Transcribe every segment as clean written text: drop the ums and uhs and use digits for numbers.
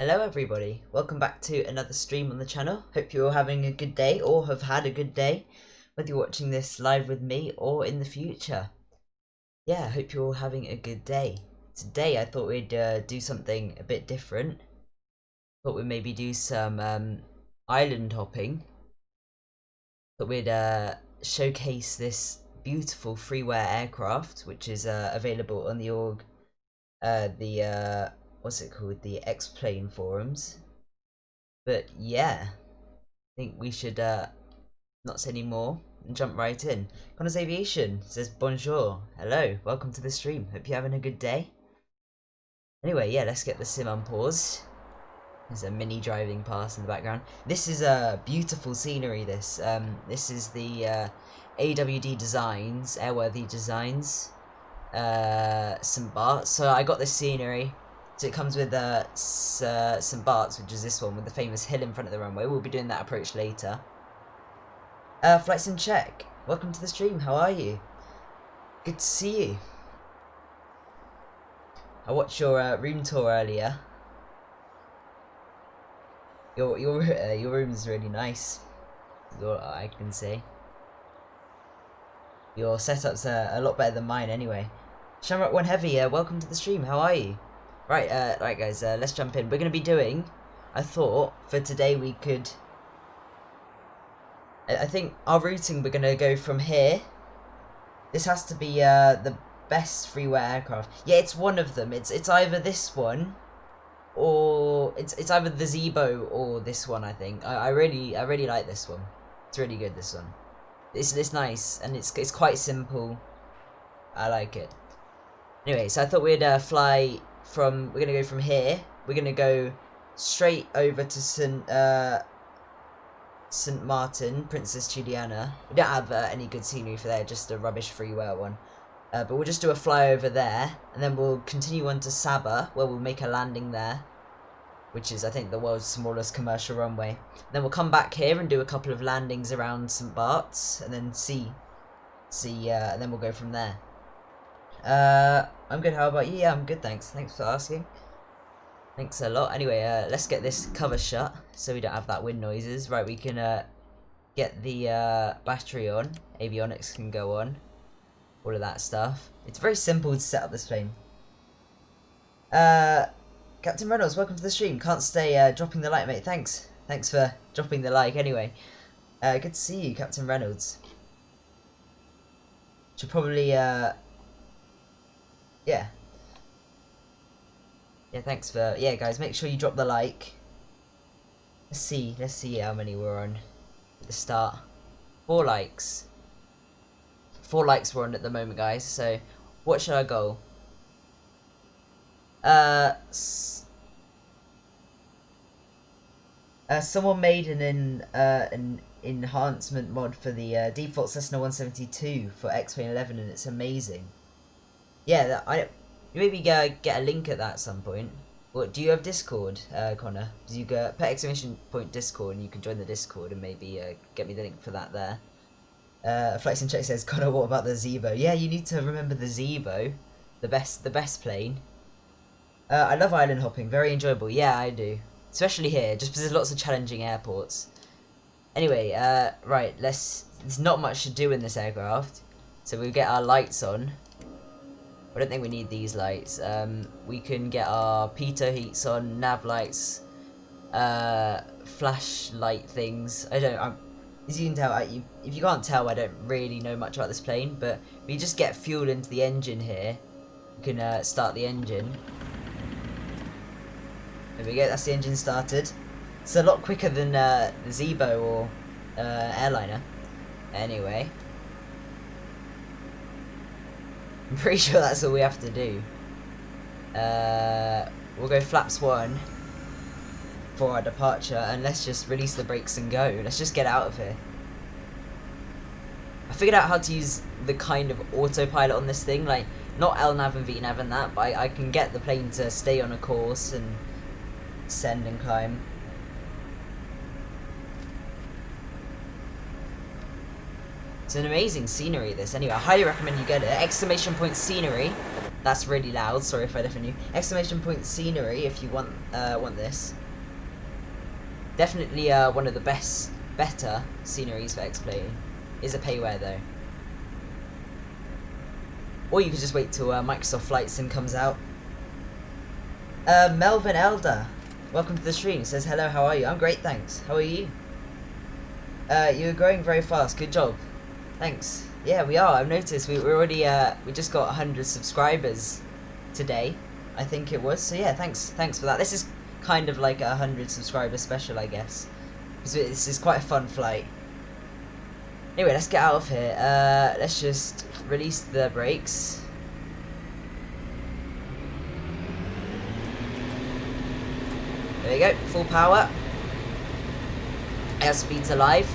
Hello everybody, welcome back to another stream on the channel. Hope you're all having a good day or have had a good day, whether you're watching this live with me or in the future. Yeah, I hope you're all having a good day. Today I thought we'd do something a bit different. Thought we'd maybe do some island hopping. Thought we'd showcase this beautiful freeware aircraft, which is available on the what's it called, the X-Plane forums. But yeah, I think we should not say any more and jump right in. Connors Aviation says bonjour, hello, welcome to the stream. Hope you're having a good day. Anyway, yeah, let's get the sim unpaused. There's a mini driving past in the background. This is a beautiful scenery. This is the AWD Designs, Airworthy Designs, St. Barts. So I got this scenery. So it comes with St. Barts, which is this one with the famous hill in front of the runway. We'll be doing that approach later. Flights in check. Welcome to the stream. How are you? Good to see you. I watched your room tour earlier. Your room is really nice. Is all I can say. Your setup's a lot better than mine, anyway. Shamrock One Heavy. Welcome to the stream. How are you? Right, right guys, let's jump in. We're going to be doing, I thought, for today we could... I think our routing, we're going to go from here. This has to be the best freeware aircraft. Yeah, it's one of them. It's either this one, or it's either the Zebo or this one, I think. I really like this one. It's really good, this one. It's nice, and it's quite simple. I like it. Anyway, so I thought we'd fly... we're gonna go from here. We're gonna go straight over to St. Martin, Princess Juliana. We don't have any good scenery for there, just a rubbish freeware one. But we'll just do a flyover there, and then we'll continue on to Saba, where we'll make a landing there, which is, I think, the world's smallest commercial runway. Then we'll come back here and do a couple of landings around St. Barts, and then and then we'll go from there. I'm good. How about you? Yeah, I'm good. Thanks. Thanks for asking. Thanks a lot. Anyway, let's get this cover shut so we don't have that wind noises. Right, we can get the battery on. Avionics can go on. All of that stuff. It's very simple to set up this plane. Captain Reynolds, welcome to the stream. Can't stay dropping the like, mate. Thanks. Thanks for dropping the like. Anyway, good to see you, Captain Reynolds. Should probably yeah. Yeah, thanks for... Yeah, guys, make sure you drop the like. Let's see how many we're on at the start. 4 likes. 4 likes we're on at the moment, guys. So, what should I go? Someone made an enhancement mod for the default Cessna 172 for X-Plane 11, and it's amazing. Yeah, maybe get a link at that at some point. What, do you have Discord, Connor? Because you go put exclamation point Discord, and you can join the Discord and maybe get me the link for that there. Flex and Check says, Connor, what about the Zebo? Yeah, you need to remember the Zebo, the best plane. I love island hopping, very enjoyable. Yeah, I do, especially here, just because there's lots of challenging airports. Anyway, right, there's not much to do in this aircraft, so we'll get our lights on. I don't think we need these lights. We can get our pitot heats on, nav lights, flashlight things. As you can tell, if you can't tell, I don't really know much about this plane, but we just get fuel into the engine here. We can start the engine. There we go, that's the engine started. It's a lot quicker than the Zebo or airliner. Anyway. I'm pretty sure that's all we have to do. We'll go flaps 1 for our departure, and let's just release the brakes and go. Let's just get out of here. I figured out how to use the kind of autopilot on this thing, like not LNAV and VNAV and that, but I can get the plane to stay on a course and send and climb. It's an amazing scenery, this. Anyway, I highly recommend you get it. Exclamation point scenery. That's really loud. Sorry if I deafened you. Exclamation point scenery if you want this. Definitely one of the better sceneries for X-Plane. Is a payware though. Or you could just wait till Microsoft Flight Sim comes out. Melvin Elder, welcome to the stream. Says hello. How are you? I'm great, thanks. How are you? You're growing very fast. Good job. Thanks. Yeah, we are. I've noticed we're already we just got 100 subscribers today, I think it was. So yeah, thanks for that. This is kind of like a 100 subscriber special, I guess, because this is quite a fun flight. Anyway, let's get out of here. Let's just release the brakes. There we go. Full power. Airspeed's alive.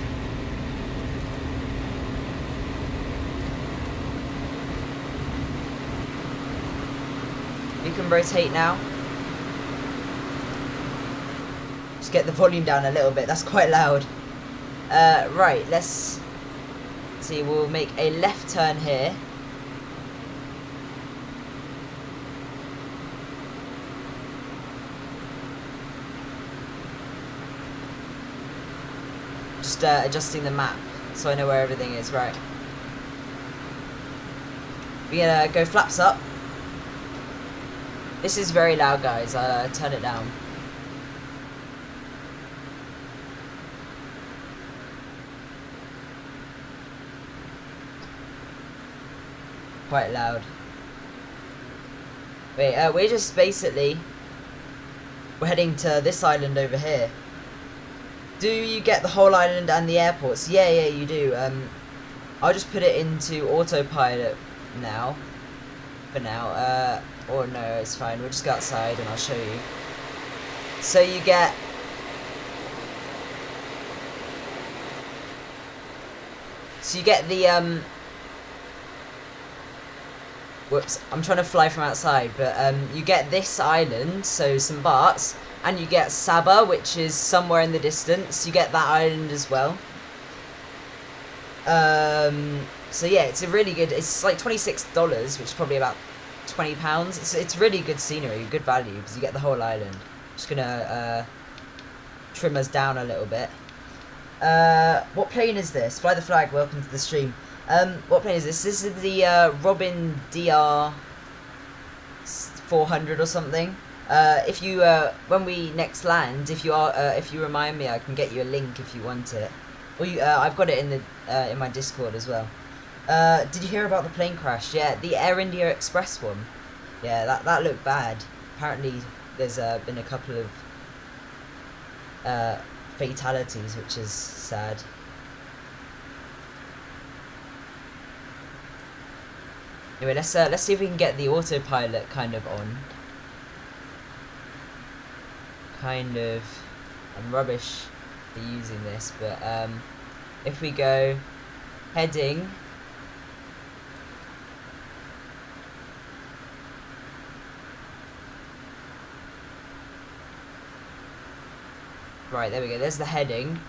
You can rotate now. Just get the volume down a little bit. That's quite loud. Right, let's see. We'll make a left turn here. Just adjusting the map so I know where everything is. Right. We're gonna go flaps up. This is very loud, guys. Turn it down. Quite loud. Wait, we're just basically... We're heading to this island over here. Do you get the whole island and the airports? Yeah, you do. I'll just put it into autopilot now. For now. Or no, it's fine. We'll just go outside and I'll show you. So you get... So you get the, Whoops, I'm trying to fly from outside, but you get this island, so some Barts, and you get Saba, which is somewhere in the distance. You get that island as well. So yeah, it's a really good, it's like $26, which is probably about £20. It's really good scenery, good value, because you get the whole island. Just gonna trim us down a little bit. What plane is this? Fly the flag, welcome to the stream. What plane is this? This is the Robin DR 400 or something. If you when we next land, if you remind me, I can get you a link if you want it. Or I've got it in the in my Discord as well. Did you hear about the plane crash? Yeah, the Air India Express one. Yeah, that looked bad. Apparently there's been a couple of fatalities, which is sad. Anyway, let's see if we can get the autopilot kind of on. I'm rubbish for using this, but if we go heading. Right, there we go. There's the heading.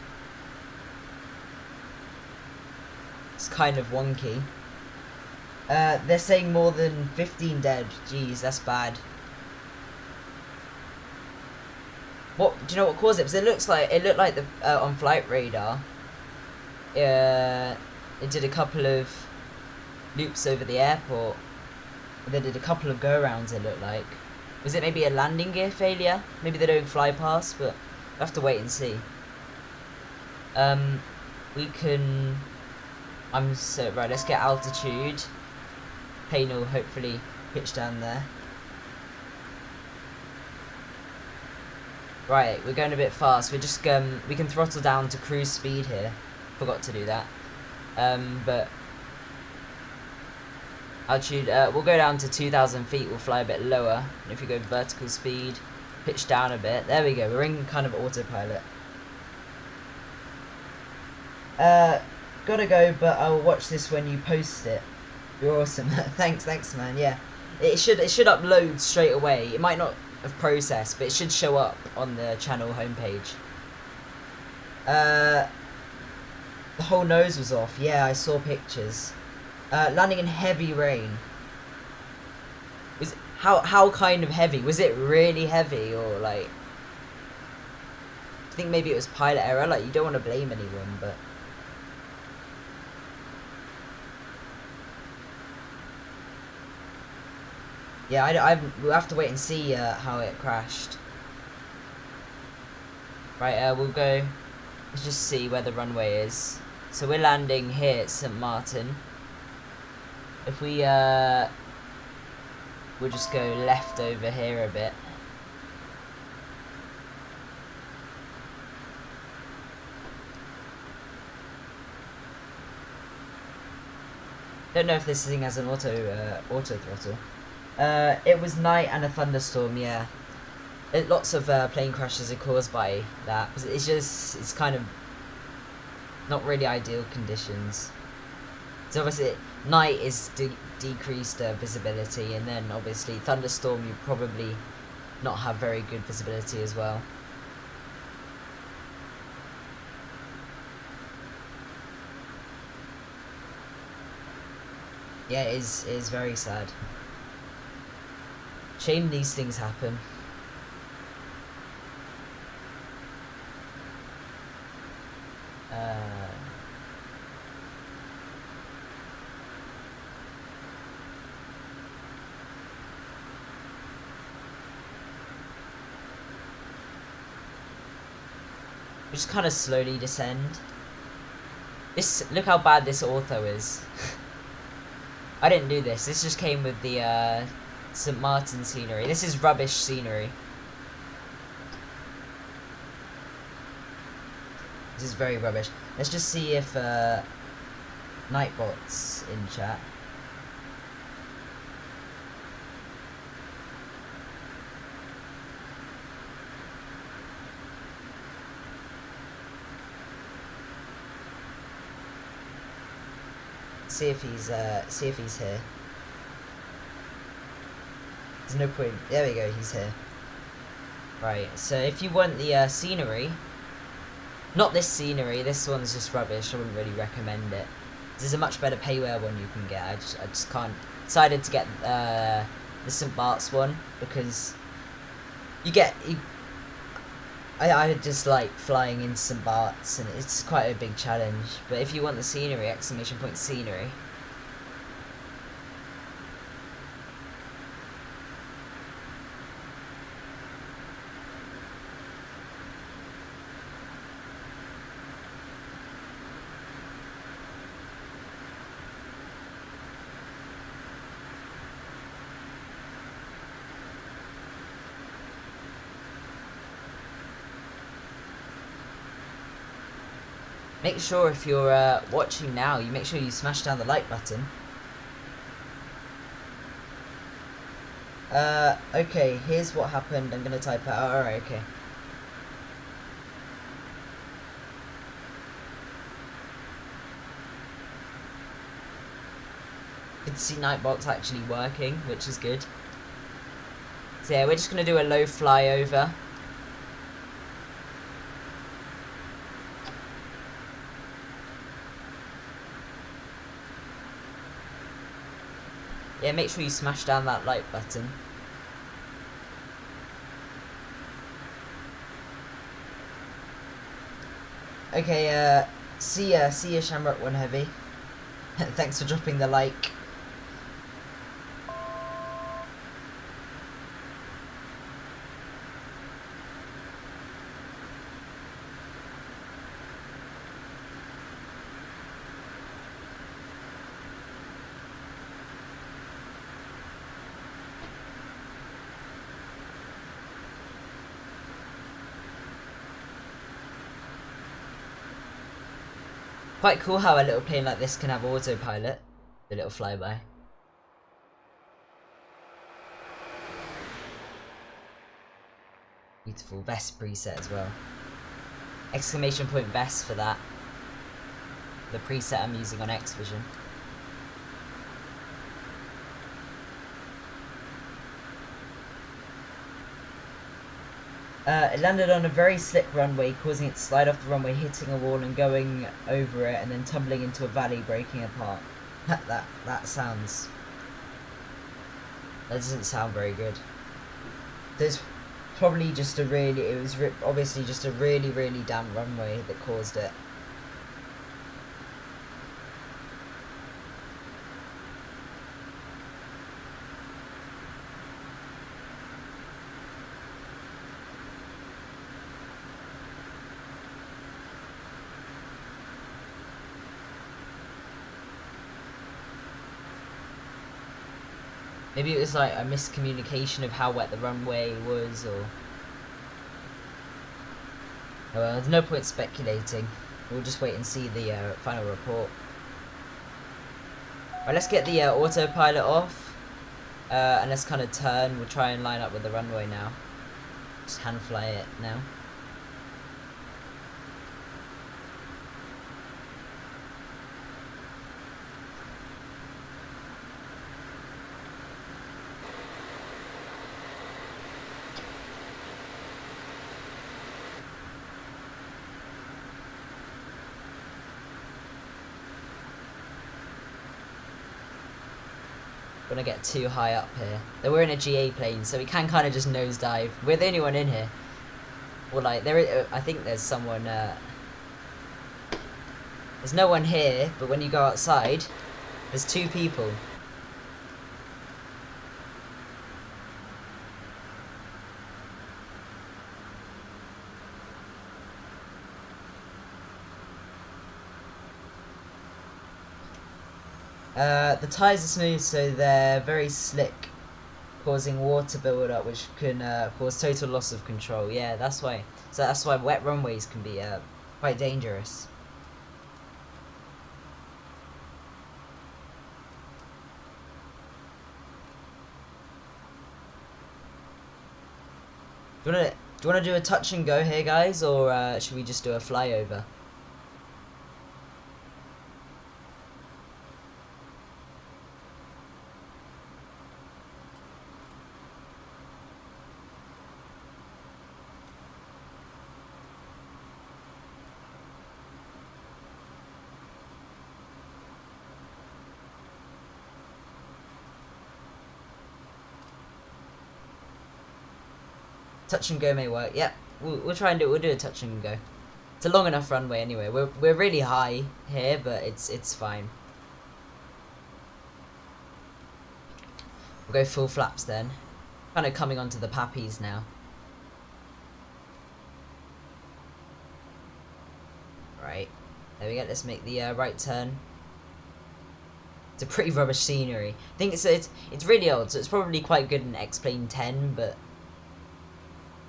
It's kind of wonky. They're saying more than 15 dead. Jeez, that's bad. What do you know? What caused it? Because it looked like the on flight radar. It did a couple of loops over the airport. They did a couple of go-rounds. It looked like. Was it maybe a landing gear failure? Maybe they don't fly past, but we'll have to wait and see. We can. Right. Let's get altitude. Plane will hopefully pitch down there. Right, we're going a bit fast. We're just we can throttle down to cruise speed here. Forgot to do that. But altitude, we'll go down to 2,000 feet. We'll fly a bit lower. And if we go vertical speed, pitch down a bit. There we go. We're in kind of autopilot. Gotta go, but I'll watch this when you post it. You're awesome. thanks, man. Yeah, it should upload straight away. It might not have processed, but it should show up on the channel homepage. The whole nose was off. Yeah, I saw pictures. Landing in heavy rain. How kind of heavy? Was it really heavy, or like? I think maybe it was pilot error. Like, you don't want to blame anyone, but. Yeah, we'll have to wait and see how it crashed. Right, we'll go. Let's just see where the runway is. So we're landing here at St. Martin. If we we'll just go left over here a bit. Don't know if this thing has an auto throttle. It was night and a thunderstorm, yeah. Lots of plane crashes are caused by that. It's kind of not really ideal conditions. So obviously night is decreased visibility, and then obviously thunderstorm you probably not have very good visibility as well. Yeah, it is very sad. Shame these things happen. We just kind of slowly descend. Look how bad this ortho is. I didn't do this. This just came with the St. Martin scenery. This is rubbish scenery. This is very rubbish. Let's just see if Nightbot's in chat. See if he's here. There's no point. There we go. He's here. Right. So if you want the scenery. Not this scenery, this one's just rubbish, I wouldn't really recommend it. There's a much better payware one you can get, I just can't. Decided to get the St. Barts one, because I just like flying in St. Barts, and it's quite a big challenge. But if you want the scenery, exclamation point scenery. Make sure if you're watching now, you make sure you smash down the like button. Okay, here's what happened. I'm gonna type it out. Alright, okay. Good to see Nightbot's actually working, which is good. So yeah, we're just gonna do a low flyover. Yeah, make sure you smash down that like button. Okay, see ya Shamrock One Heavy. Thanks for dropping the like. Quite cool how a little plane like this can have autopilot. The little flyby. Beautiful vest preset as well. Exclamation point vest for that. The preset I'm using on X-Vision. It landed on a very slick runway, causing it to slide off the runway, hitting a wall and going over it, and then tumbling into a valley, breaking apart. That sounds... That doesn't sound very good. There's probably just a really... It was obviously just a really, really damp runway that caused it. Maybe it was like a miscommunication of how wet the runway was, or... Oh, well, there's no point speculating. We'll just wait and see the final report. Right, let's get the autopilot off. And let's kind of turn. We'll try and line up with the runway now. Just hand fly it now. Don't want to get too high up here. Though we're in a GA plane, so we can kind of just nosedive. We're the only one in here. Well, like, there is, I think there's someone, there's no one here, but when you go outside, there's 2 people. The tyres are smooth, so they're very slick, causing water build up, which can cause total loss of control. Yeah, that's why. So that's why wet runways can be quite dangerous. Do you wanna do a touch and go here, guys, or should we just do a flyover? Touch and go may work. Yep, we'll try and do it. We'll do a touch and go. It's a long enough runway anyway. We're really high here, but it's fine. We'll go full flaps then. Kind of coming onto the pappies now. Right, there we go. Let's make the right turn. It's a pretty rubbish scenery. I think it's really old, so it's probably quite good in X-Plane 10, but...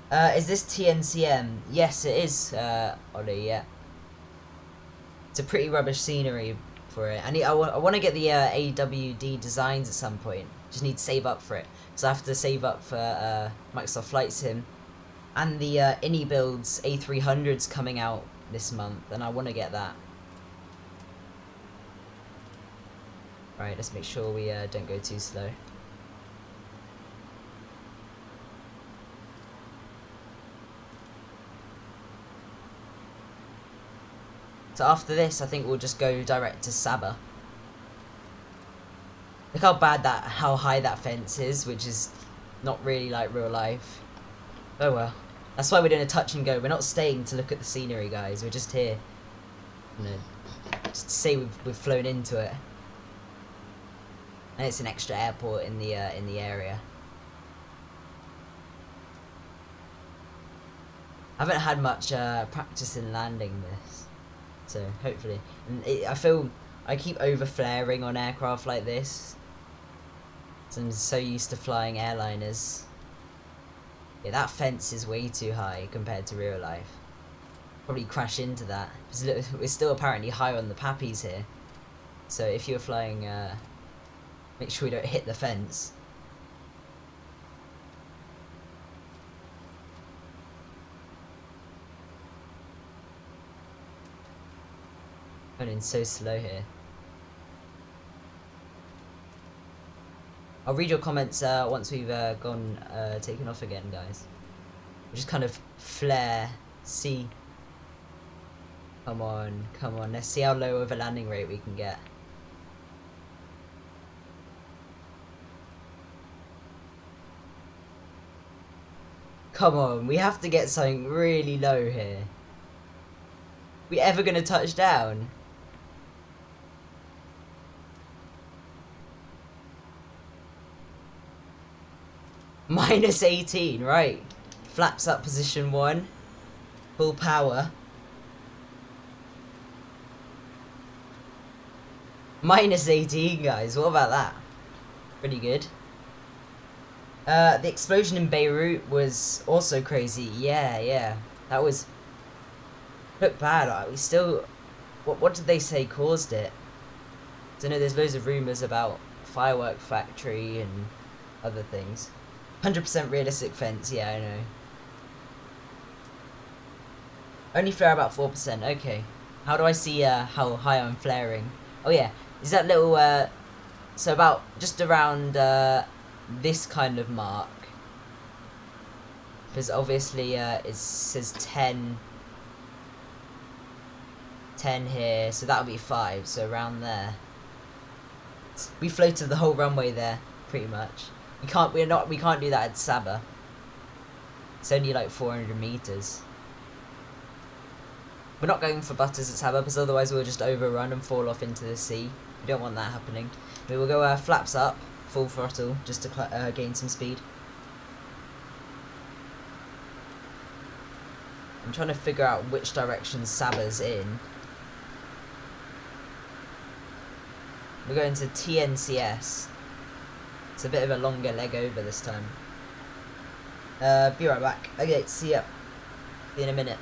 is this TNCM? Yes, it is, Ollie, yeah. It's a pretty rubbish scenery for it. I want to get the AWD designs at some point. Just need to save up for it. So I have to save up for Microsoft Flight Sim. And the Innie Builds A300's coming out this month, and I want to get that. Right, let's make sure we don't go too slow. So after this, I think we'll just go direct to Saba. Look how high that fence is, which is not really like real life. Oh well. That's why we're doing a touch and go. We're not staying to look at the scenery, guys. We're just here, you know, just to say we've flown into it. And it's an extra airport in the area. I haven't had much practice in landing this, so hopefully. And I feel I keep over flaring on aircraft like this. So I'm so used to flying airliners. Yeah, that fence is way too high compared to real life. Probably crash into that. We're still apparently high on the pappies here. So if you're flying, make sure we don't hit the fence. Running so slow here. I'll read your comments once we've gone taken off again, guys. We'll just kind of flare, see. Come on, come on. Let's see how low of a landing rate we can get. Come on, we have to get something really low here. We ever gonna touch down? Minus 18, right. Flaps up position 1. Full power. Minus 18, guys. What about that? Pretty good. The explosion in Beirut was also crazy. Yeah. That was... looked bad. We still... What did they say caused it? I don't know, there's loads of rumours about firework factory and other things. 100% realistic fence, yeah, I know. Only flare about 4%, okay. How do I see how high I'm flaring? Oh yeah, is that little, so about just around this kind of mark. Because obviously it says 10 here, so that'll be 5, so around there. We floated the whole runway there, pretty much. We can't do that at Saba. It's only like 400 meters. We're not going for butters at Saba because otherwise we'll just overrun and fall off into the sea. We don't want that happening. We will go flaps up, full throttle, just to gain some speed. I'm trying to figure out which direction Saba's in. We're going to TNCS. It's a bit of a longer leg over this time. Be right back. Okay, see ya. See you in a minute.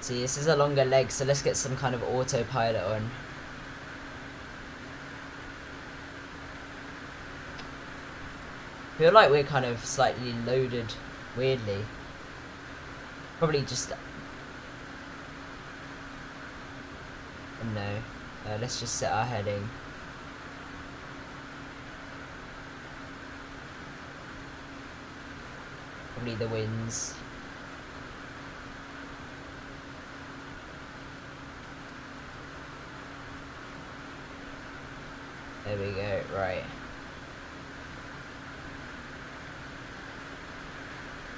See, this is a longer leg, so let's get some kind of autopilot on. I feel like we're kind of slightly loaded weirdly. Probably just... no. Let's just set our heading. Probably the winds. There we go, right.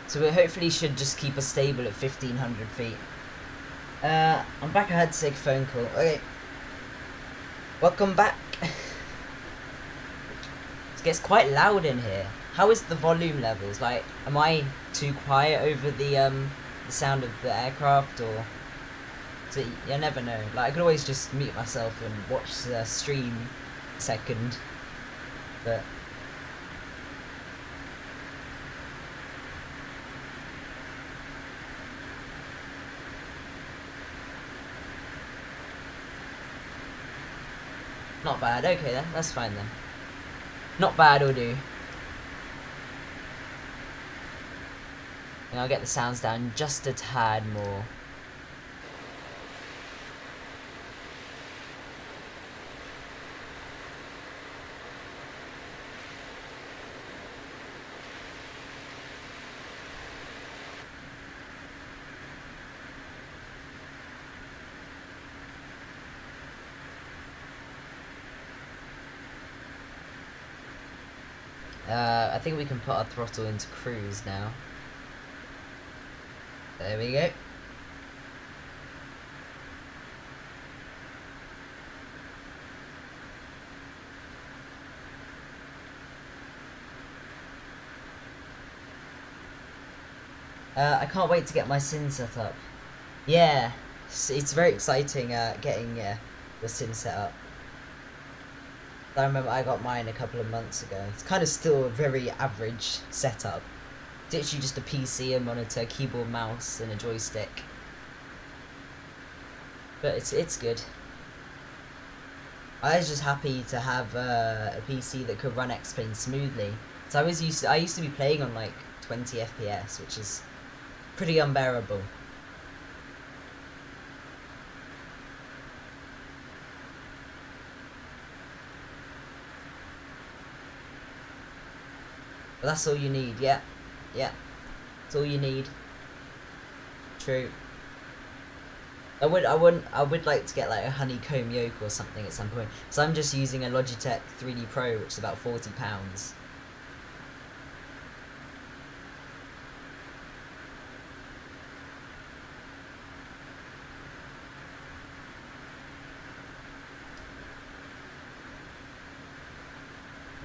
So we hopefully should just keep us stable at 1500 feet. I'm back, I had to take a phone call. Okay. Welcome back. It gets quite loud in here. How is the volume levels? Like, am I too quiet over the sound of the aircraft, or... so you never know. Like, I could always just mute myself and watch the stream a second. But Not bad. Okay then, that's fine then. Not bad will do. And I'll get the sounds down just a tad more. I think we can put our throttle into cruise now. There we go. I can't wait to get my sim set up. Yeah, it's very exciting getting the sim set up. I remember I got mine a couple of months ago. It's kind of still a very average setup. It's literally just a PC, a monitor, keyboard, mouse, and a joystick. But it's good. I was just happy to have a PC that could run X-Plane smoothly. So I used to be playing on like 20 FPS, which is pretty unbearable. But that's all you need, yeah. Yeah. That's all you need. True. I would like to get like a honeycomb yoke or something at some point. So I'm just using a Logitech 3D Pro, which is about £40.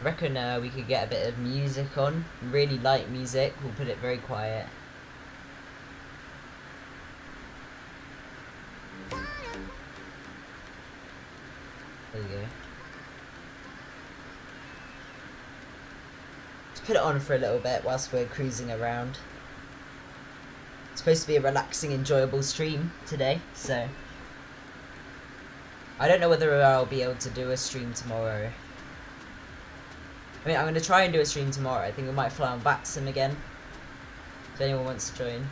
I reckon we could get a bit of music on, really light music. We'll put it very quiet. There you go. Let's put it on for a little bit whilst we're cruising around. It's supposed to be a relaxing, enjoyable stream today, so I don't know whether I'll be able to do a stream tomorrow. I mean, I'm going to try and do a stream tomorrow. I think we might fly on Vaxim again, if anyone wants to join.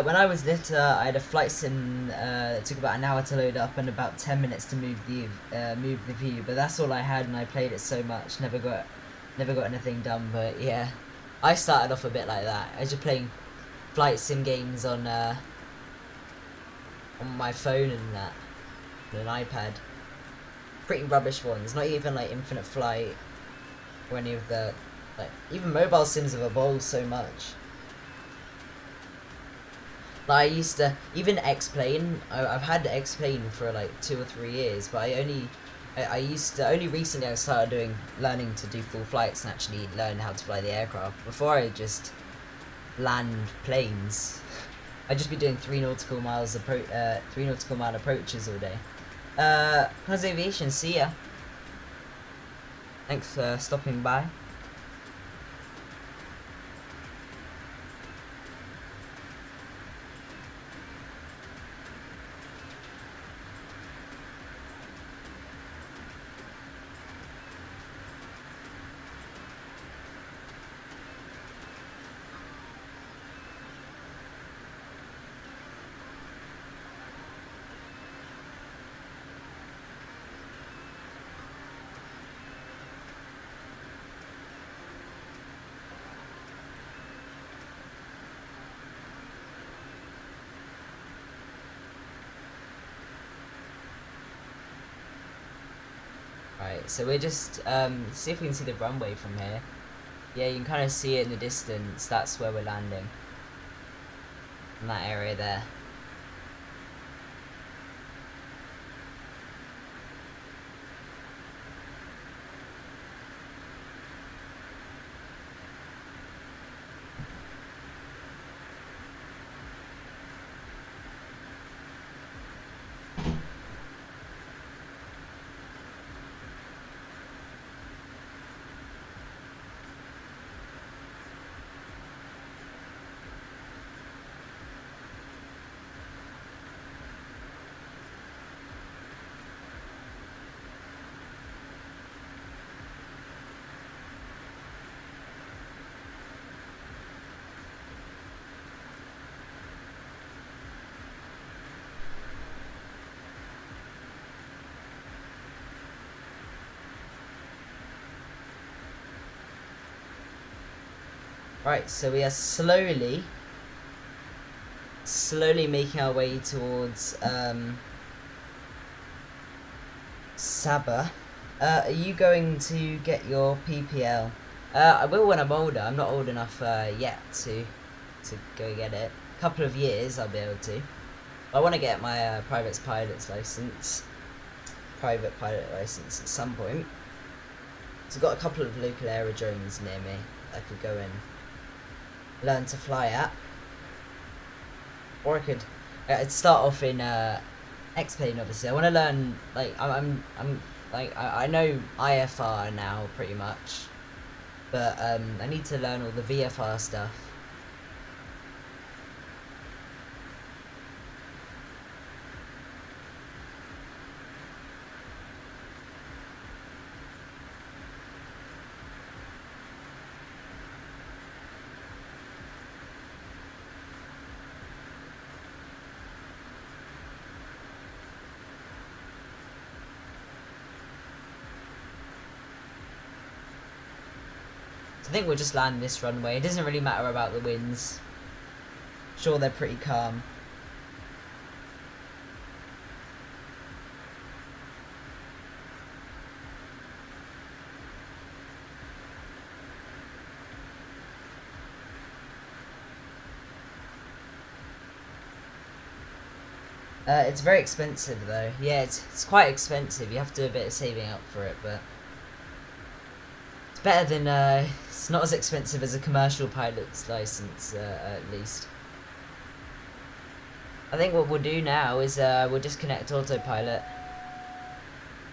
When I was little, I had a flight sim that took about an hour to load up and about 10 minutes to move the view. But that's all I had, and I played it so much, never got anything done. But yeah, I started off a bit like that. I was just playing flight sim games on my phone and that, and an iPad. Pretty rubbish ones. Not even like Infinite Flight or any of the even mobile sims have evolved so much. I used to, even X-Plane, I've had X-Plane for like 2 or 3 years, but only recently I started learning to do full flights and actually learn how to fly the aircraft. Before I just land planes. I'd just be doing 3 nautical mile approaches all day. Cause Aviation, see ya. Thanks for stopping by. Right, so we're just see if we can see the runway from here. Yeah, you can kind of see it in the distance. That's where we're landing. In that area there. Right, so we are slowly making our way towards Saba. Are you going to get your PPL? I will when I'm older. I'm not old enough yet to go get it. A couple of years I'll be able to. I want to get my private pilot license at some point. So I've got a couple of local aerodromes near me I could go and learn to fly at. Or I could I'd start off in X-Plane. Obviously I want to learn, like, I'm like I know IFR now pretty much, but I need to learn all the VFR stuff. I think we'll just land this runway. It doesn't really matter about the winds. Sure, they're pretty calm. It's very expensive though. Yeah, it's quite expensive. You have to do a bit of saving up for it, but it's better than it's not as expensive as a commercial pilot's license, at least. I think what we'll do now is we'll disconnect autopilot,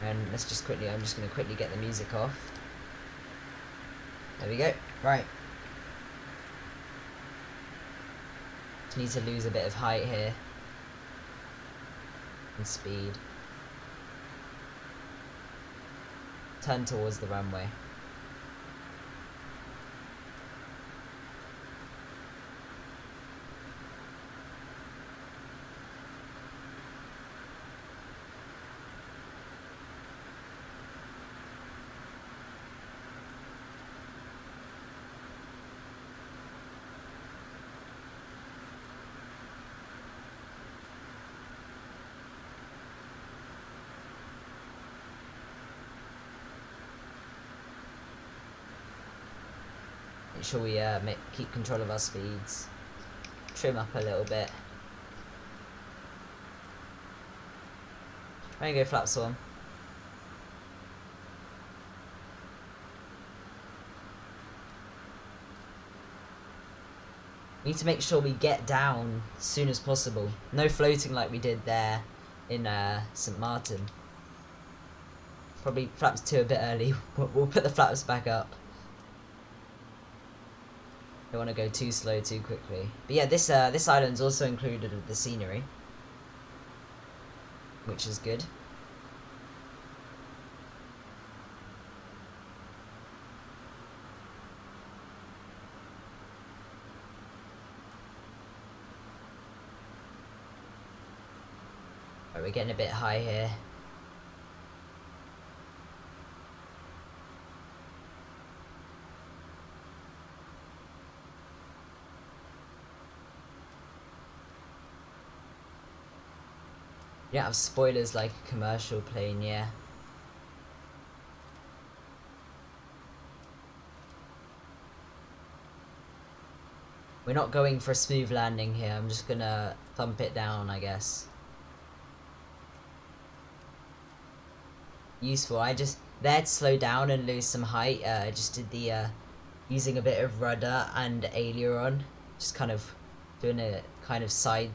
and I'm just gonna quickly get the music off. There we go. Right. Just need to lose a bit of height here. And speed. Turn towards the runway. Make sure we keep control of our speeds. Trim up a little bit. I'm gonna go flaps on. We need to make sure we get down as soon as possible. No floating like we did there in St. Martin. Probably flaps 2 a bit early. We'll put the flaps back up. Don't want to go too slow too quickly. But yeah, this island's also included with the scenery, which is good. Right, we're getting a bit high here. You don't have spoilers like a commercial plane, yeah. We're not going for a smooth landing here. I'm just gonna thump it down, I guess. Useful. There to slow down and lose some height. I just did the using a bit of rudder and aileron. Just kind of doing a kind of side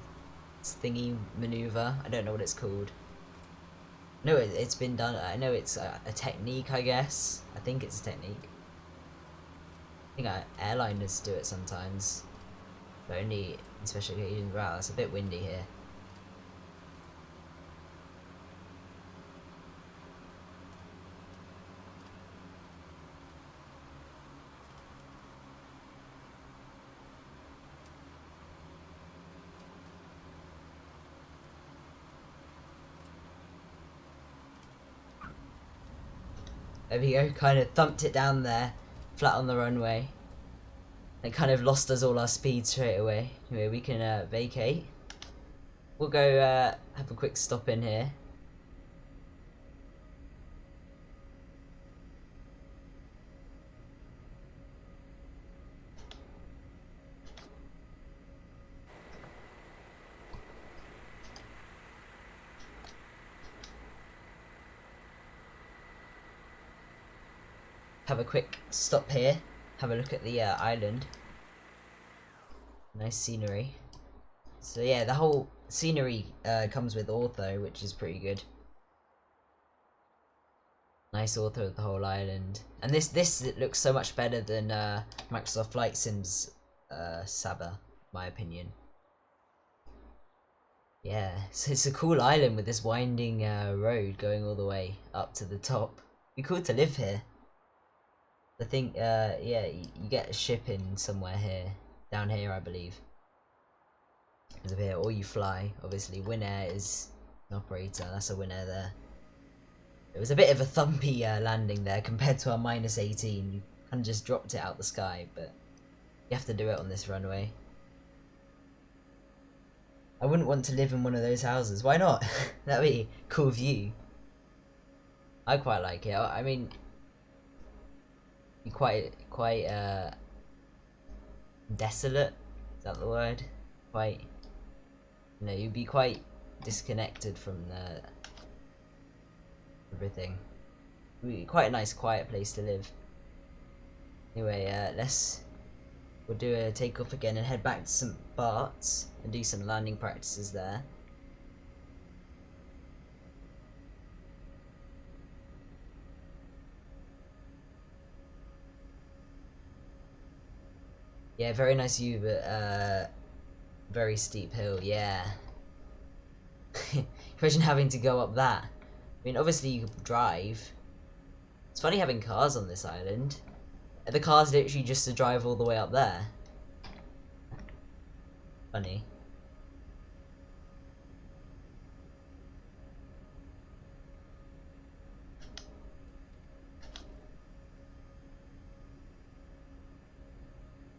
thingy maneuver. I don't know what it's called. No, it's been done. I know it's a technique, I guess. I think it's a technique. I think airliners do it sometimes, but only in special occasions. Wow, it's a bit windy here. There we go, kind of thumped it down there, flat on the runway. It kind of lost us all our speed straight away. Anyway, we can vacate. We'll go have a quick stop in here. Have a quick stop here. Have a look at the island. Nice scenery. So yeah, the whole scenery comes with ortho, which is pretty good. Nice ortho of the whole island. And this looks so much better than Microsoft Flight Sim's Saba, in my opinion. Yeah, so it's a cool island with this winding road going all the way up to the top. Be cool to live here. I think, yeah, you get a ship in somewhere here. Down here, I believe. Over here, or you fly. Obviously, Winair is an operator. That's a Winair there. It was a bit of a thumpy landing there compared to our -18. You kind of just dropped it out the sky, but you have to do it on this runway. I wouldn't want to live in one of those houses. Why not? That'd be a cool view. I quite like it. I mean, quite desolate. Is that the word? Quite, you know, you'd be quite disconnected from the everything. It'd be quite a nice, quiet place to live. Anyway, we'll do a takeoff again and head back to St. Barts and do some landing practices there. Yeah, very nice view, but very steep hill, yeah. Imagine having to go up that. I mean, obviously you could drive. It's funny having cars on this island. The car's literally just to drive all the way up there. Funny.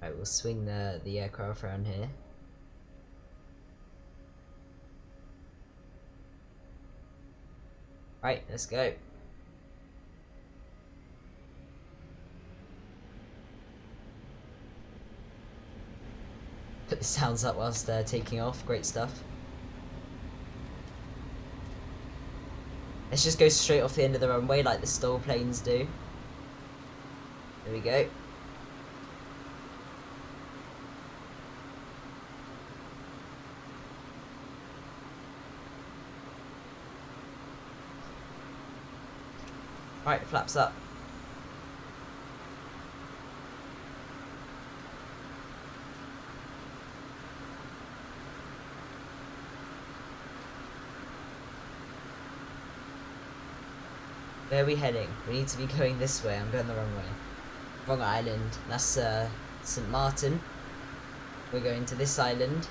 Right, we'll swing the aircraft around here. Right, let's go. Put the sounds up whilst taking off. Great stuff. Let's just go straight off the end of the runway like the stall planes do. There we go. Right, flaps up. Where are we heading? We need to be going this way. I'm going the wrong way. Wrong island. That's St. Martin. We're going to this island.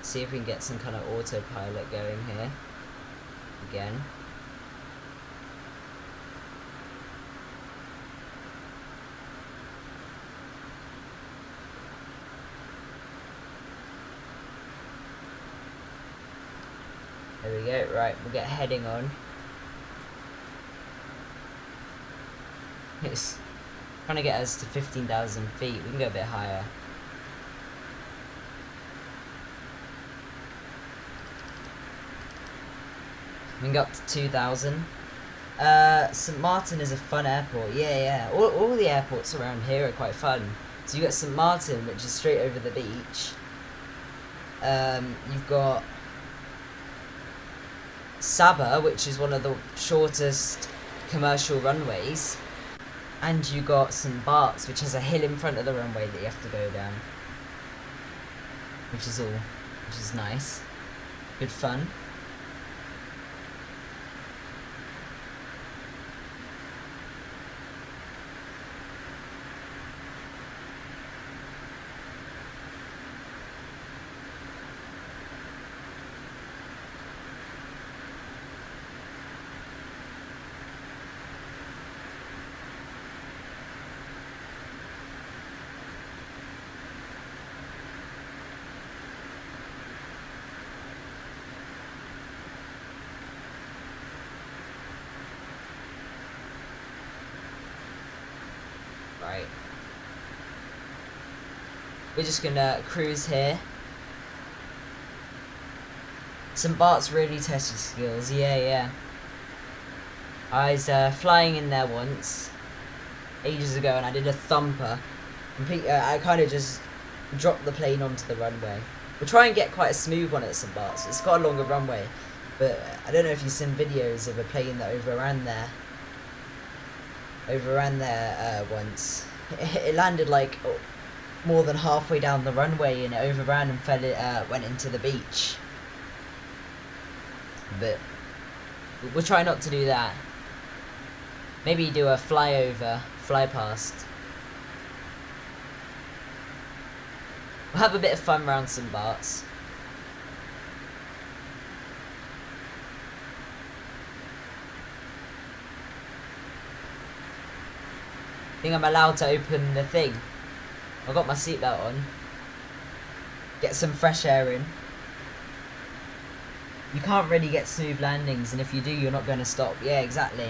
See if we can get some kind of autopilot going here. Again. There we go. Right, we'll get heading on. It's trying to get us to 15,000 feet. We can go a bit higher. We can go up to 2,000. St. Martin is a fun airport. Yeah. All the airports around here are quite fun. So you've got St. Martin, which is straight over the beach. You've got Saba, which is one of the shortest commercial runways, and you got some Barts, which has a hill in front of the runway that you have to go down, which is nice, good fun. Right. We're just gonna cruise here. Some Barts really tested skills, yeah. I was flying in there once, ages ago, and I did a thumper. I kind of just dropped the plane onto the runway. We'll try and get quite a smooth one at some Barts. It's got a longer runway, but I don't know if you've seen videos of a plane that overran there once. It landed like more than halfway down the runway, and it overran and went into the beach. But we'll try not to do that. Maybe do a fly past. We'll have a bit of fun around some Barts. I think I'm allowed to open the thing. I've got my seatbelt on. Get some fresh air in. You can't really get smooth landings, and if you do, you're not going to stop. Yeah, exactly.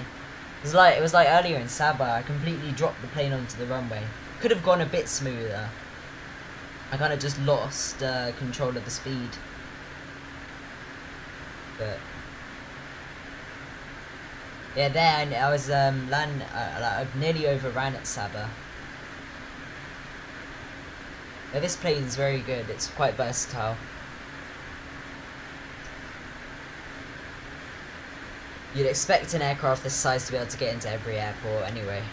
It was like earlier in Saba. I completely dropped the plane onto the runway. Could have gone a bit smoother. I kind of just lost control of the speed. But yeah, there I was I nearly overran at Saba. Yeah, this plane's very good. It's quite versatile. You'd expect an aircraft this size to be able to get into every airport anyway.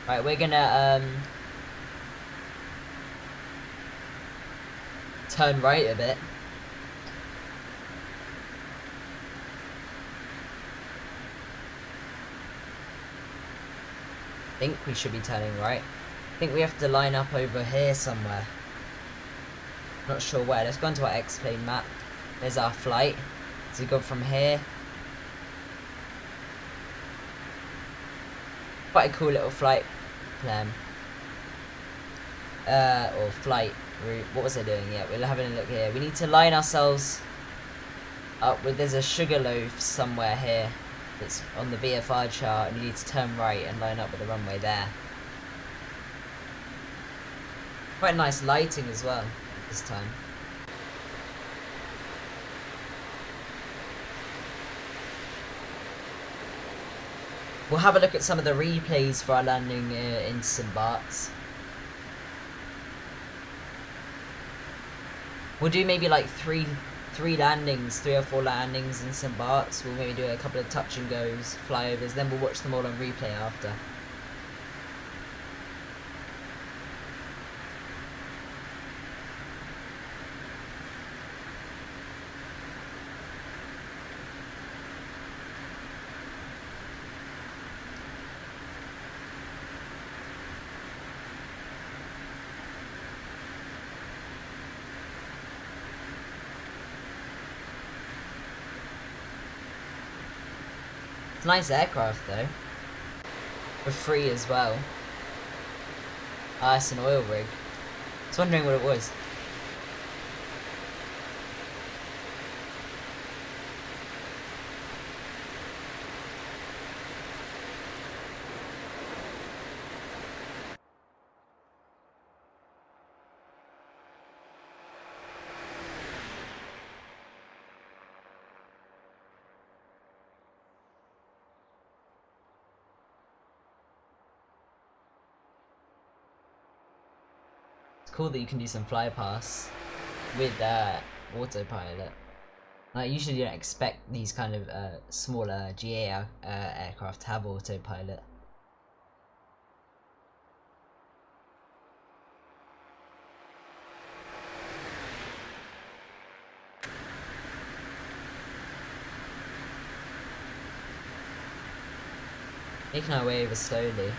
Right, we're gonna turn right a bit. I think we should be turning right. I think we have to line up over here somewhere. Not sure where. Let's go into our X-plane map. There's our flight. So we go from here. Quite a cool little flight plan. Or flight route. What was I doing? Yeah, we're having a look here. We need to line ourselves up with, there's a sugar loaf somewhere here that's on the VFR chart, and you need to turn right and line up with the runway there. Quite nice lighting as well this time. We'll have a look at some of the replays for our landing in St. Barts. We'll do maybe like three or four landings in St. Barts. We'll maybe do a couple of touch and goes, flyovers, then we'll watch them all on replay after. Nice aircraft though. For free as well. Ah, it's an oil rig. I was wondering what it was. Cool that you can do some fly pass with autopilot. Like, usually you don't expect these kind of smaller GA aircraft to have autopilot. Making our way over slowly.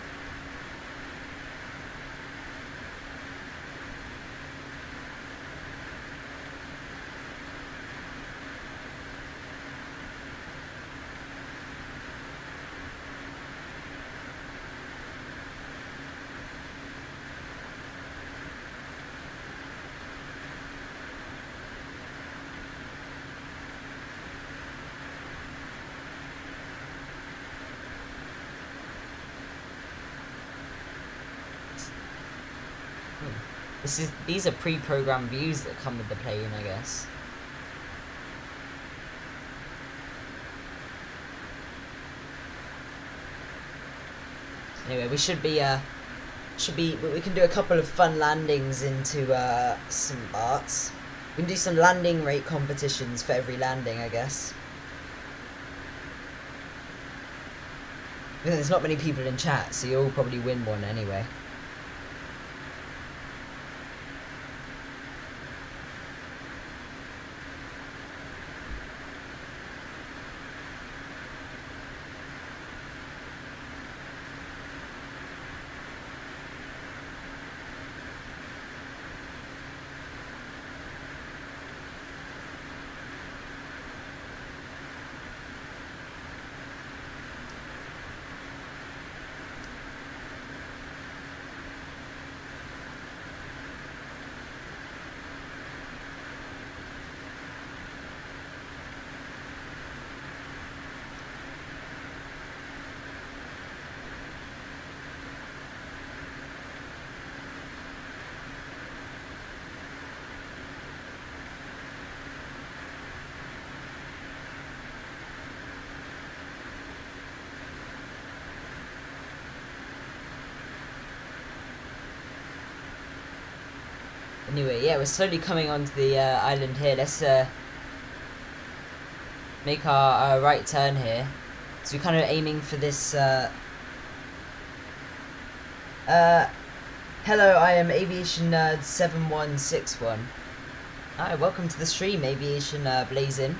These are pre-programmed views that come with the plane, I guess. Anyway, we we can do a couple of fun landings into some Barts. We can do some landing rate competitions for every landing, I guess. There's not many people in chat, so you'll probably win one anyway. Anyway, yeah, we're slowly coming onto the island here. Let's make our right turn here. So we're kind of aiming for this. Hello, I am Aviation Nerd 7161. Hi, welcome to the stream, Aviation Blazin.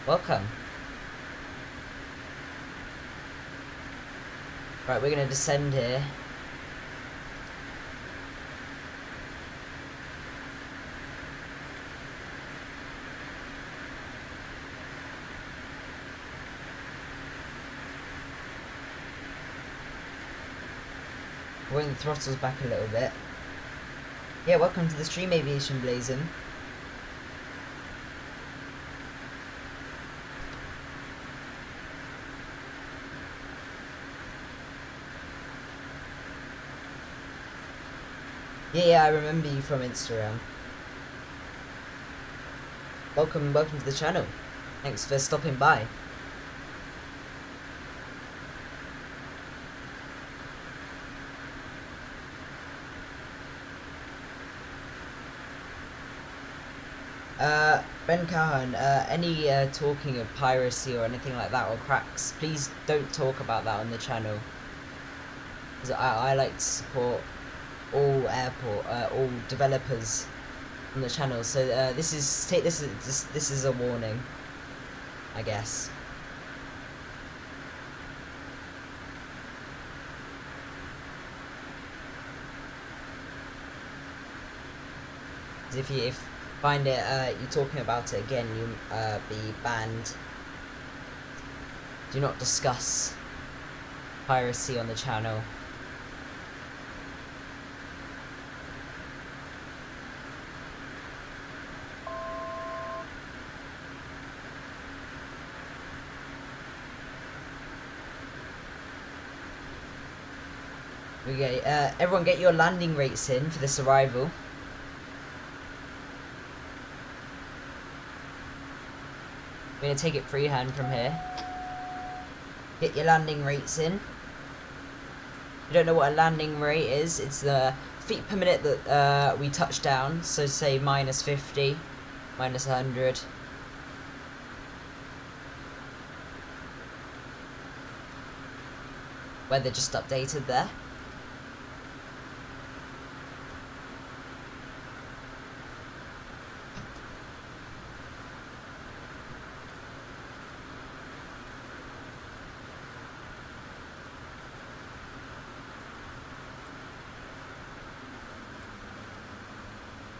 Welcome. Right, we're gonna descend here. Bring the throttles back a little bit. Yeah, welcome to the stream, Aviation Blazin. Yeah, I remember you from Instagram. Welcome to the channel. Thanks for stopping by. Ben Cahan, any talking of piracy or anything like that or cracks, please don't talk about that on the channel. Because I like to support all all developers on the channel. So this is a warning, I guess. If you find it you talking about it again, you be banned. Do not discuss piracy on the channel. Okay, everyone get your landing rates in for this arrival. We're going to take it freehand from here. Get your landing rates in. If you don't know what a landing rate is, it's the feet per minute that we touch down. So say minus 50, minus 100, weather just updated there.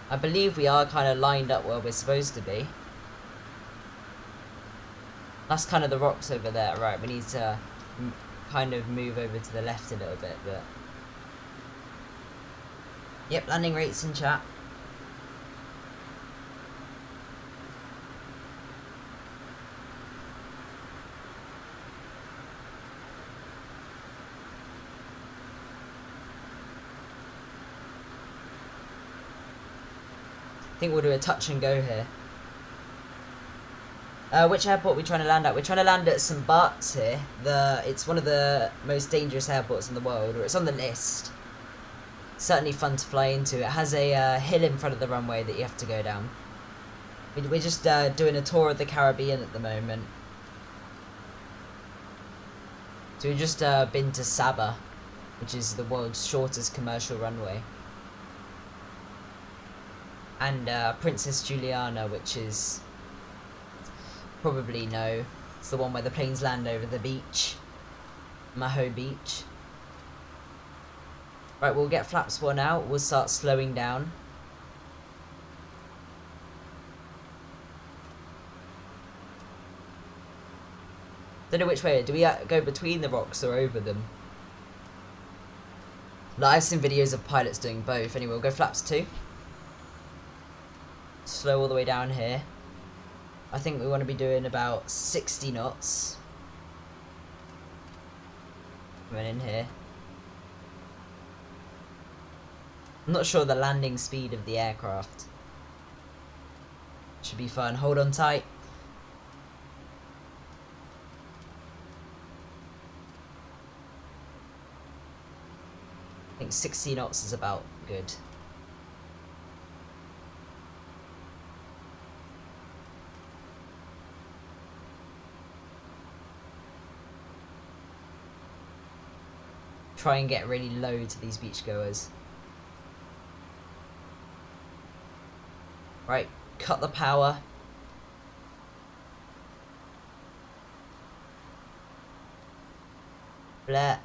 I believe we are kind of lined up where we're supposed to be. That's kind of the rocks over there. Right, we need to kind of move over to the left a little bit, but... Yep, landing rates in chat. I think we'll do a touch and go here. Which airport are we trying to land at? We're trying to land at St. Barts here. It's one of the most dangerous airports in the world, or it's on the list. Certainly fun to fly into. It has a hill in front of the runway that you have to go down. We're just doing a tour of the Caribbean at the moment. So we've just been to Saba, which is the world's shortest commercial runway. And Princess Juliana, which is... probably no. It's the one where the planes land over the beach. Maho Beach. Right, we'll get flaps 1 out. We'll start slowing down. Don't know which way. Do we go between the rocks or over them? Like, I've seen videos of pilots doing both. Anyway, we'll go flaps 2. Slow all the way down here. I think we want to be doing about 60 knots. Coming in here. I'm not sure the landing speed of the aircraft. Should be fun. Hold on tight. I think 60 knots is about good. Try and get really low to these beachgoers. Right, cut the power. Flare.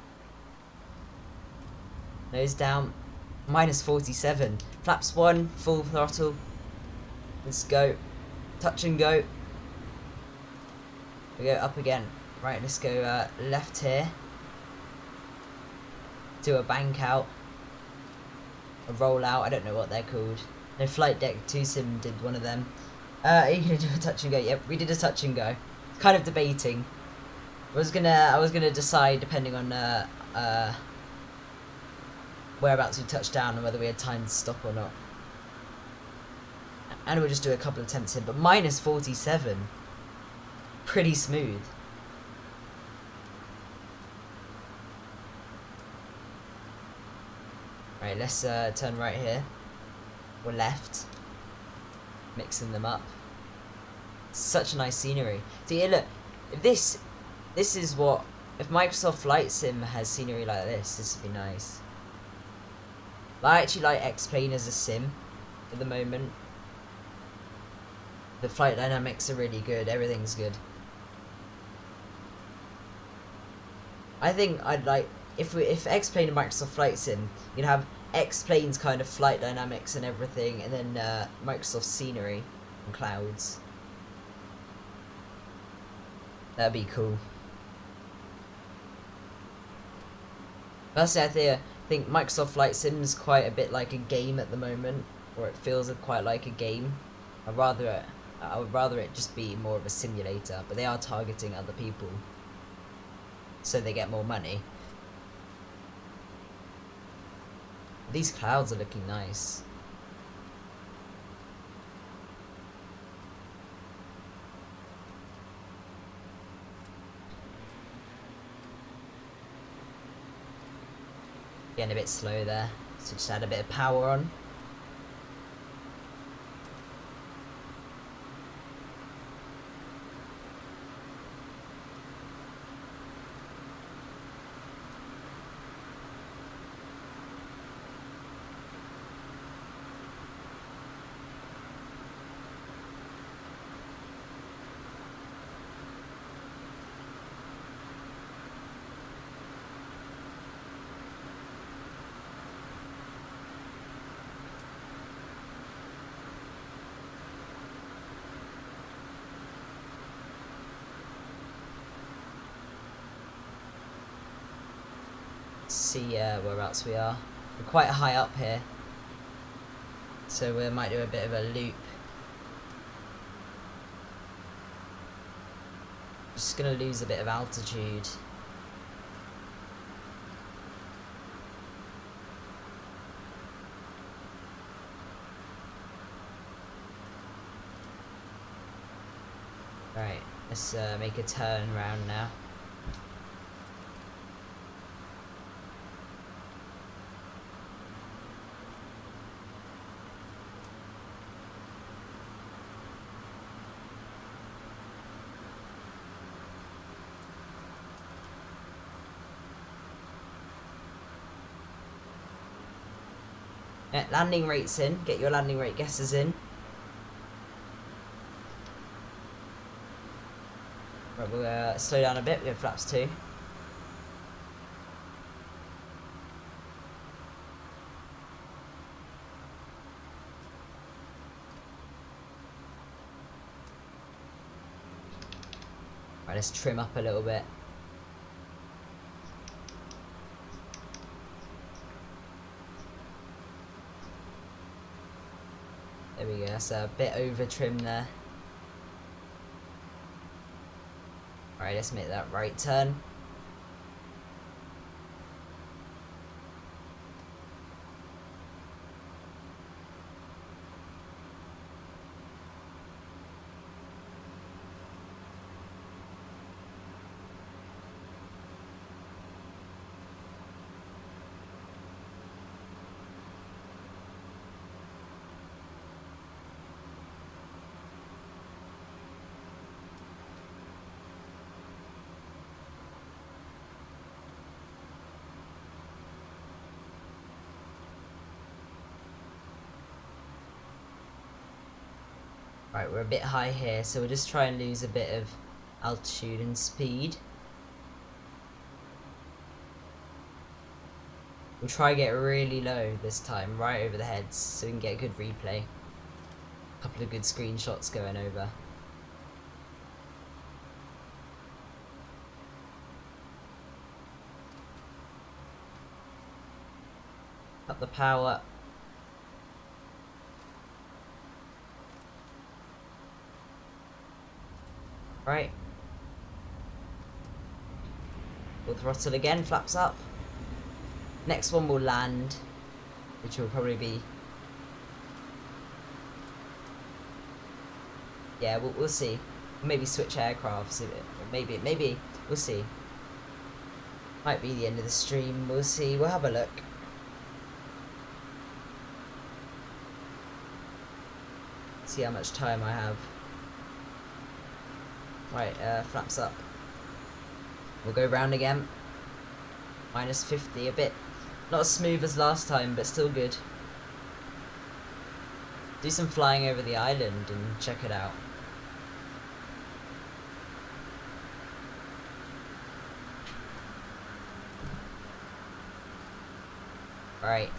Nose down. Minus 47. Flaps 1, full throttle. Let's go. Touch and go. We go up again. Right, let's go left here. Do a bank out. A roll out. I don't know what they're called. No, Flight Deck 2 Sim did one of them. Are you gonna do a touch and go? Yep, we did a touch and go. Kind of debating. I was gonna decide depending on whereabouts we touched down and whether we had time to stop or not. And we'll just do a couple of attempts here, but minus 47. Pretty smooth. Right, let's turn right here. Or left. Mixing them up. Such nice scenery. So yeah, look, if this is what, if Microsoft Flight Sim has scenery like this would be nice. I actually like X-Plane as a sim at the moment. The flight dynamics are really good, everything's good. I think I'd like, if X-Plane and Microsoft Flight Sim, you'd have X-Plane's kind of flight dynamics and everything, and then Microsoft scenery and clouds. That'd be cool. Personally, I think Microsoft Flight Sim is quite a bit like a game at the moment, or it feels quite like a game. I would rather it just be more of a simulator, but they are targeting other people, so they get more money. These clouds are looking nice. Getting a bit slow there, so just add a bit of power on. see whereabouts we are. We're quite high up here, so we might do a bit of a loop. Just gonna lose a bit of altitude. Right, let's make a turn round now. Yeah, landing rates in. Get your landing rate guesses in. Right, we'll slow down a bit. We have flaps 2. Right, let's trim up a little bit. There we go. That's a bit over trim there. Alright, let's make that right turn. Right, we're a bit high here, so we'll just try and lose a bit of altitude and speed. We'll try and get really low this time, right over the heads, so we can get a good replay. A couple of good screenshots going over. Up the power. Right. Full throttle again, flaps up. Next one will land, which will probably be... Yeah, we'll see. Maybe switch aircrafts, maybe, we'll see. Might be the end of the stream, we'll see, we'll have a look. See how much time I have. Right, flaps up. We'll go round again. Minus 50, a bit not as smooth as last time, but still good. Do some flying over the island and check it out. Right.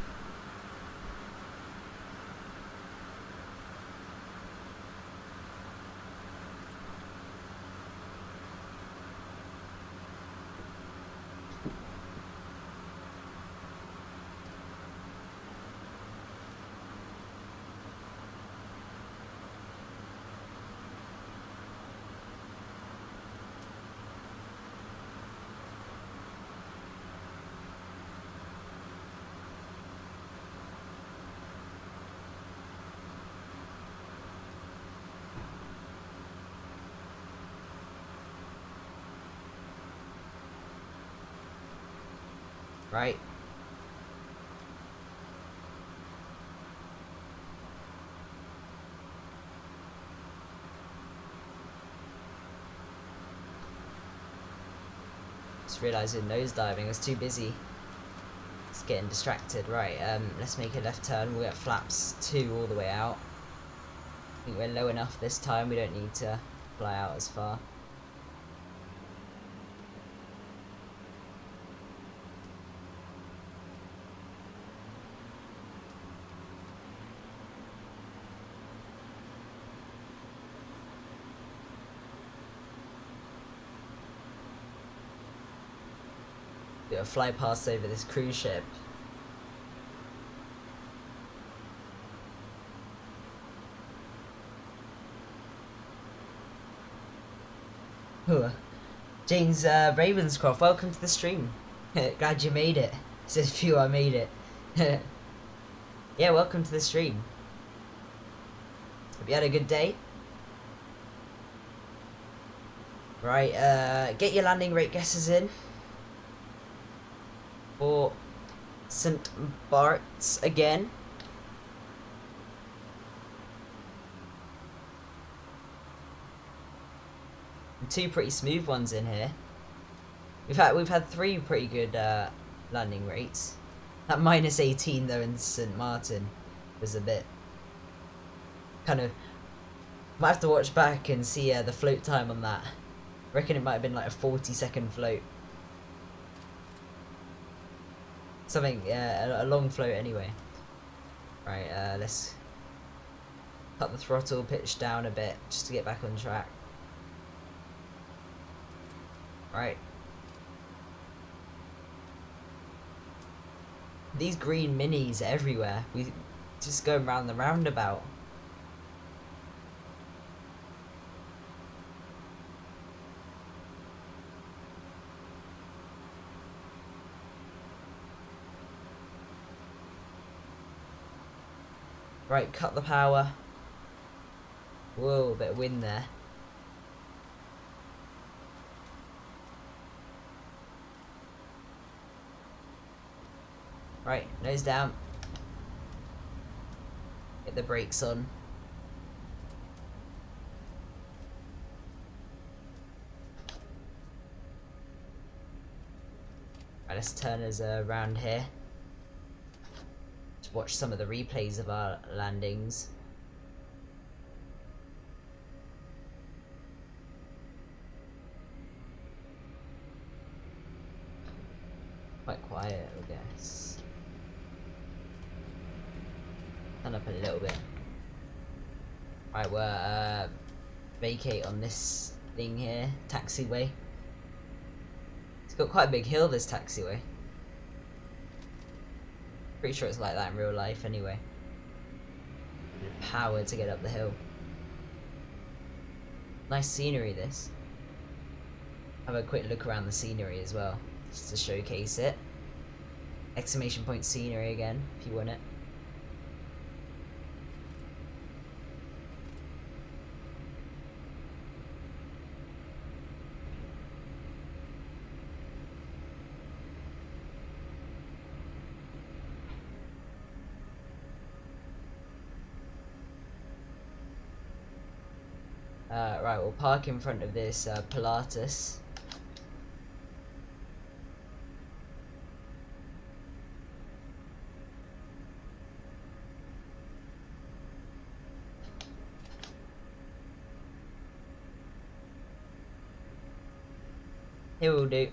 Right. Just realising nosediving, I was too busy. It's getting distracted. Right, let's make a left turn. We'll get flaps 2 all the way out. I think we're low enough this time, we don't need to fly out as far. Gotta fly past over this cruise ship. Ooh. James Ravenscroft, welcome to the stream. Glad you made it. He says, phew, I made it. Yeah, welcome to the stream. Hope you had a good day. Right, get your landing rate guesses in. For St. Barts again. And two pretty smooth ones in here. We've had three pretty good landing rates. That minus 18 though in St. Martin was a bit kind of. Might have to watch back and see the float time on that. I reckon it might have been like a 40-second float. Something, yeah, a long float anyway. Right, let's cut the throttle, pitch down a bit just to get back on track. Right. These green minis are everywhere. We just going round the roundabout. Right, cut the power. Whoa, a bit of wind there. Right, nose down. Get the brakes on. Right, let's turn us around here. To watch some of the replays of our landings. Quite quiet, I guess. Turn up a little bit. Right, we're vacate on this thing here, taxiway. It's got quite a big hill, this taxiway. Pretty sure it's like that in real life anyway. Power to get up the hill. Nice scenery this. Have a quick look around the scenery as well, just to showcase it. Exclamation point scenery again, if you want it. Right, we'll park in front of this Pilatus. Here will do.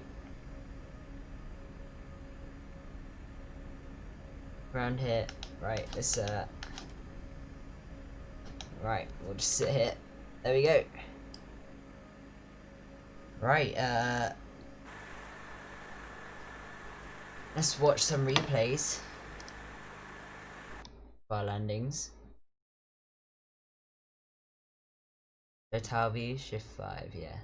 Around here. Right, let's right, we'll just sit here. There we go. Right, let's watch some replays of our landings. Total view, shift 5, yeah.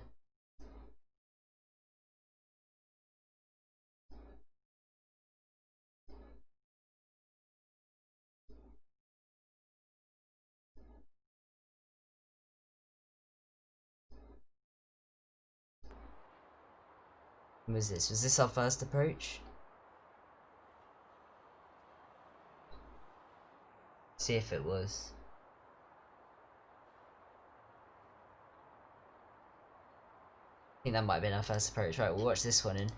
When was this? Was this our first approach? See if it was. I think that might have been our first approach. Right, we'll watch this one in.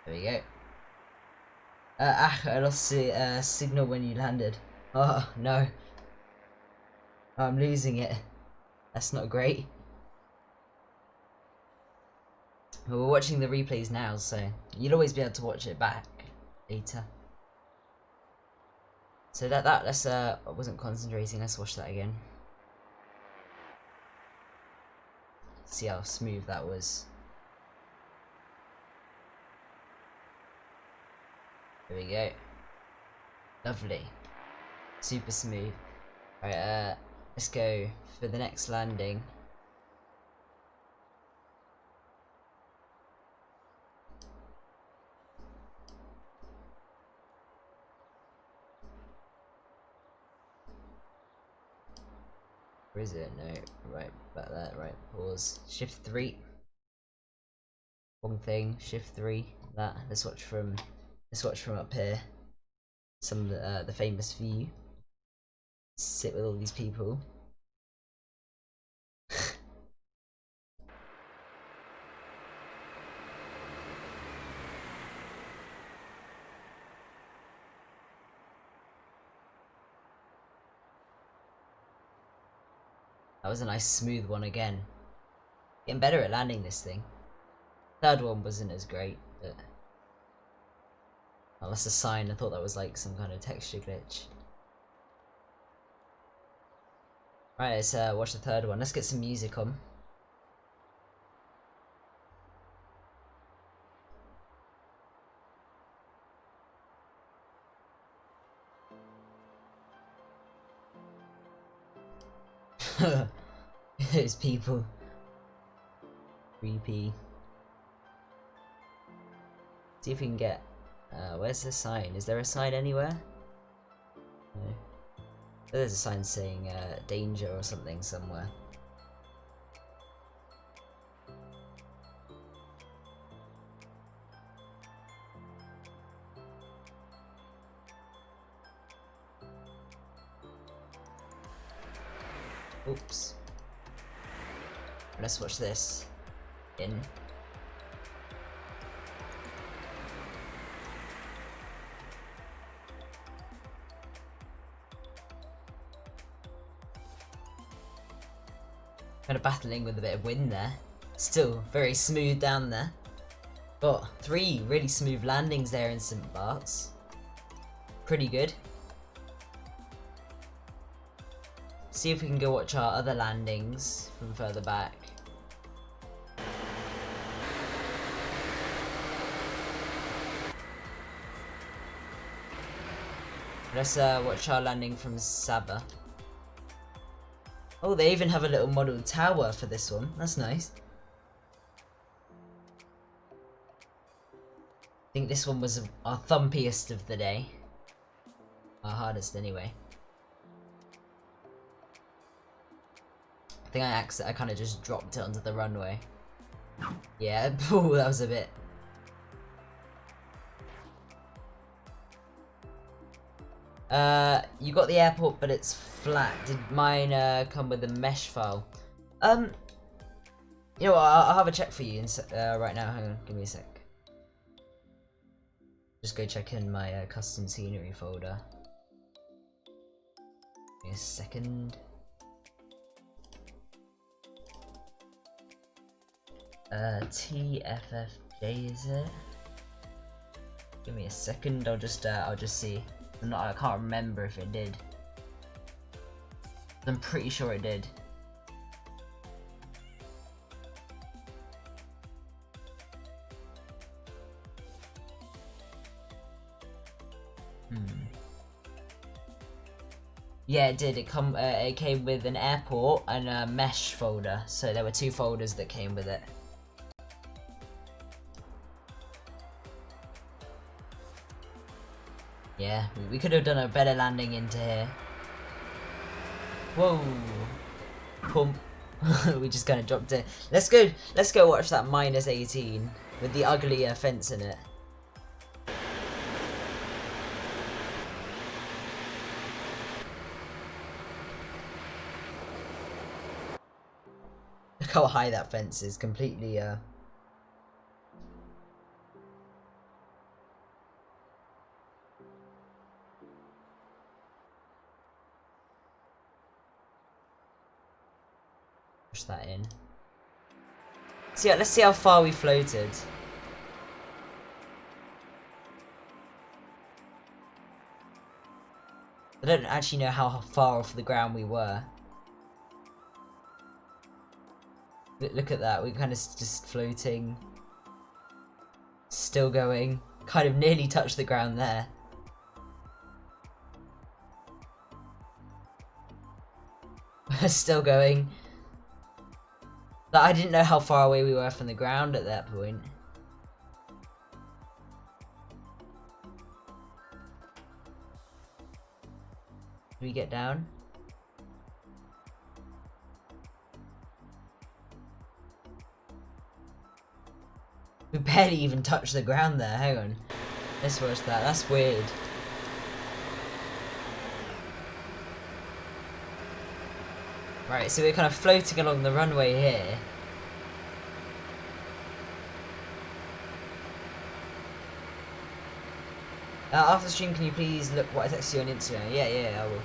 There we go. I lost the signal when you landed. Oh no, I'm losing it. That's not great. But we're watching the replays now, so you'll always be able to watch it back later. So let's I wasn't concentrating. Let's watch that again. See how smooth that was. There we go. Lovely. Super smooth. Alright, let's go for the next landing. Where is it? No, right, back there, right, pause. Shift 3. Wrong thing, shift 3. That. Let's watch from up here. Some of the famous view. Sit with all these people. That was a nice smooth one again. Getting better at landing this thing. Third one wasn't as great, but oh, that's a sign. I thought that was like some kind of texture glitch. Right, let's watch the third one. Let's get some music on. Those people. Creepy. See if we can get... where's the sign? Is there a sign anywhere? No. There's a sign saying danger or something somewhere. Oops. Let's watch this. In. Kind of battling with a bit of wind there. Still very smooth down there. Got 3 really smooth landings there in St. Barts. Pretty good. See if we can go watch our other landings from further back. Let's watch our landing from Saba. Oh, they even have a little model tower for this one. That's nice. I think this one was our thumpiest of the day. Our hardest anyway. I think I kind of just dropped it onto the runway. Yeah, ooh, that was a bit. You got the airport, but it's flat. Did mine come with a mesh file? You know what? I'll have a check for you right now. Hang on, give me a sec. Just go check in my custom scenery folder. Give me a second. TFFJ is it? Give me a second. I'll just see. I can't remember if it did. I'm pretty sure it did. Yeah, it did. It came with an airport and a mesh folder. So there were 2 folders that came with it. Yeah, we could have done a better landing into here. Whoa. Pump. We just kind of dropped it. Let's go watch that -18 with the ugly fence in it. Look how high that fence is, completely So yeah, let's see how far we floated. I don't actually know how far off the ground we were. Look at that, we're kind of just floating. Still going. Kind of nearly touched the ground there. Still going. But I didn't know how far away we were from the ground at that point. Did we get down? We barely even touched the ground there, hang on. Let's watch that, that's weird. Right, so we're kind of floating along the runway here. After the stream, can you please look what I texted you on Instagram? Yeah, I will.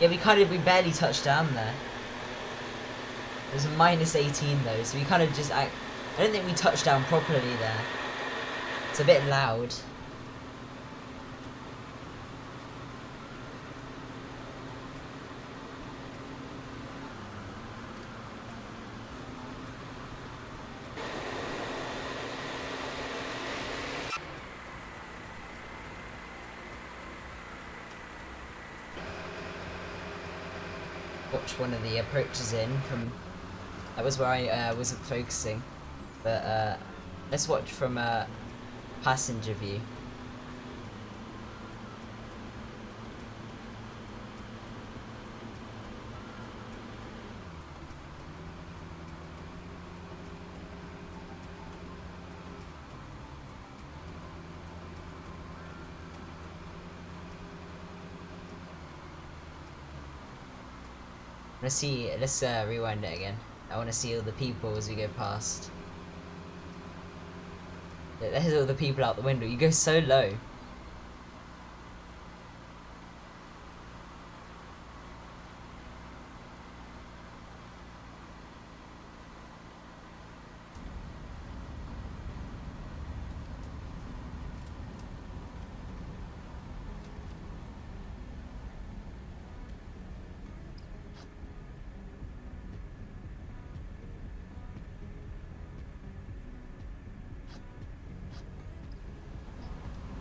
Yeah, we barely touched down there. It was a -18 though, so we kind of just, I don't think we touched down properly there. It's a bit loud. Watch one of the approaches in from, that was where I wasn't focusing, but let's watch from passenger view. Let's rewind it again. I want to see all the people as we go past. There's all the people out the window. You go so low.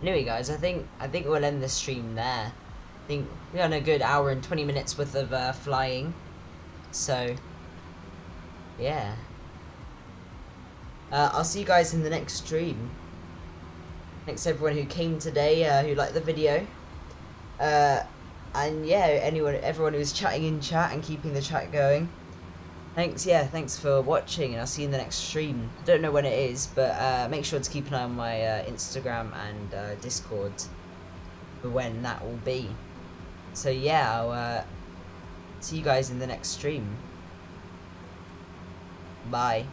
Anyway guys, I think we'll end this stream there. I think we're on a good hour and 20 minutes worth of flying. So yeah. I'll see you guys in the next stream. Thanks everyone who came today, who liked the video. And yeah, everyone who's chatting in chat and keeping the chat going. Thanks for watching, and I'll see you in the next stream. I don't know when it is, but make sure to keep an eye on my Instagram and Discord for when that will be. So yeah, I'll see you guys in the next stream. Bye.